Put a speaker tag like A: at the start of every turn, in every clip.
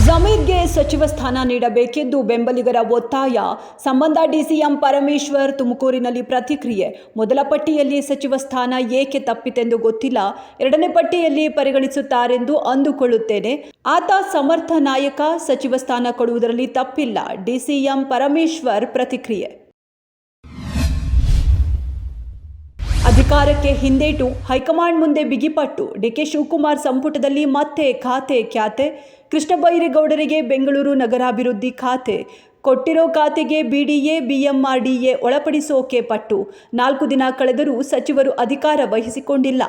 A: ಜಮೀರ್ಗೆ ಸಚಿವ ಸ್ಥಾನ ನೀಡಬೇಕೆಂದು ಬೆಂಬಲಿಗರ ಒತ್ತಾಯ ಸಂಬಂಧ ಡಿಸಿಎಂ ಪರಮೇಶ್ವರ್ ತುಮಕೂರಿನಲ್ಲಿ ಪ್ರತಿಕ್ರಿಯೆ. ಮೊದಲ ಪಟ್ಟಿಯಲ್ಲಿ ಸಚಿವ ಸ್ಥಾನ ಏಕೆ ತಪ್ಪಿತೆಂದು ಗೊತ್ತಿಲ್ಲ. ಎರಡನೇ ಪಟ್ಟಿಯಲ್ಲಿ ಪರಿಗಣಿಸುತ್ತಾರೆಂದು ಅಂದುಕೊಳ್ಳುತ್ತೇನೆ. ಆತ ಸಮರ್ಥ ನಾಯಕ. ಸಚಿವ ಸ್ಥಾನ ಕೊಡುವುದರಲ್ಲಿ ತಪ್ಪಿಲ್ಲ. ಡಿಸಿಎಂ ಪರಮೇಶ್ವರ್ ಪ್ರತಿಕ್ರಿಯೆ. ಅಧಿಕಾರಕ್ಕೆ ಹಿಂದೇಟು, ಹೈಕಮಾಂಡ್ ಮುಂದೆ ಬಿಗಿಪಟ್ಟು. ಡಿಕೆ ಶಿವಕುಮಾರ್ ಸಂಪುಟದಲ್ಲಿ ಮತ್ತೆ ಖಾತೆ ಖ್ಯಾತೆ. ಕೃಷ್ಣ ಬೈರೇಗೌಡರಿಗೆ ಬೆಂಗಳೂರು ನಗರಾಭಿವೃದ್ಧಿ ಖಾತೆ. ಕೊಟ್ಟಿರೋ ಖಾತೆಗೆ ಬಿಡಿಎ ಬಿಎಂಆರ್ಡಿಎ ಒಳಪಡಿಸೋಕೆ ಪಟ್ಟು. 4 ದಿನ ಕಳೆದರೂ ಸಚಿವರು ಅಧಿಕಾರ ವಹಿಸಿಕೊಂಡಿಲ್ಲ.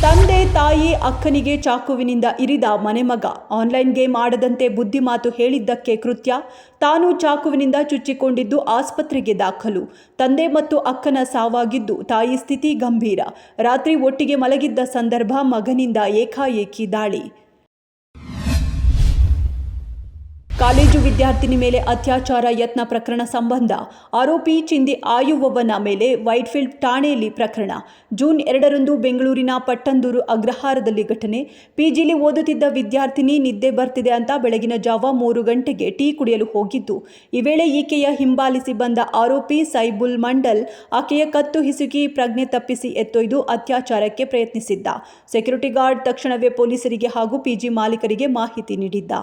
A: ತಂದೆ ತಾಯಿ ಅಕ್ಕನಿಗೆ ಚಾಕುವಿನಿಂದ ಇರಿದ ಮನೆಮಗ. ಆನ್ಲೈನ್ ಗೇಮ್ ಆಡದಂತೆ ಬುದ್ಧಿಮಾತು ಹೇಳಿದ್ದಕ್ಕೆ ಕೃತ್ಯ. ತಾನು ಚಾಕುವಿನಿಂದ ಚುಚ್ಚಿಕೊಂಡಿದ್ದು ಆಸ್ಪತ್ರೆಗೆ ದಾಖಲು. ತಂದೆ ಮತ್ತು ಅಕ್ಕನ ಸಾವಾಗಿದ್ದು, ತಾಯಿ ಸ್ಥಿತಿ ಗಂಭೀರ. ರಾತ್ರಿ ಒಟ್ಟಿಗೆ ಮಲಗಿದ್ದ ಸಂದರ್ಭ ಮಗನಿಂದ ಏಕಾಏಕಿ ದಾಳಿ. ಕಾಲೇಜು ವಿದ್ಯಾರ್ಥಿನಿ ಮೇಲೆ ಅತ್ಯಾಚಾರ ಯತ್ನ ಪ್ರಕರಣ ಸಂಬಂಧ ಆರೋಪಿ ಚಿಂದಿ ಆಯುವವನ ಮೇಲೆ ವೈಟ್ಫೀಲ್ಡ್ ಠಾಣೆಯಲ್ಲಿ ಪ್ರಕರಣ. ಜೂನ್ 2ರಂದು ಬೆಂಗಳೂರಿನ ಪಟ್ಟಂದೂರು ಅಗ್ರಹಾರದಲ್ಲಿ ಘಟನೆ. ಪಿಜಿಲಿ ಓದುತ್ತಿದ್ದ ವಿದ್ಯಾರ್ಥಿನಿ ನಿದ್ದೆ ಬರ್ತಿದೆ ಅಂತ ಬೆಳಗಿನ ಜಾವ 3 ಗಂಟೆಗೆ ಟೀ ಕುಡಿಯಲು ಹೋಗಿದ್ದು. ಈ ವೇಳೆ ಈಕೆಯ ಹಿಂಬಾಲಿಸಿ ಬಂದ ಆರೋಪಿ ಸೈಬುಲ್ ಮಂಡಲ್ ಆಕೆಯ ಕತ್ತು ಹಿಸುಕಿ ಪ್ರಜ್ಞೆ ತಪ್ಪಿಸಿ ಎತ್ತೊಯ್ದು ಅತ್ಯಾಚಾರಕ್ಕೆ ಪ್ರಯತ್ನಿಸಿದ್ದ. ಸೆಕ್ಯೂರಿಟಿ ಗಾರ್ಡ್ ತಕ್ಷಣವೇ ಪೊಲೀಸರಿಗೆ ಹಾಗೂ ಪಿಜಿ ಮಾಲೀಕರಿಗೆ ಮಾಹಿತಿ ನೀಡಿದ್ದ.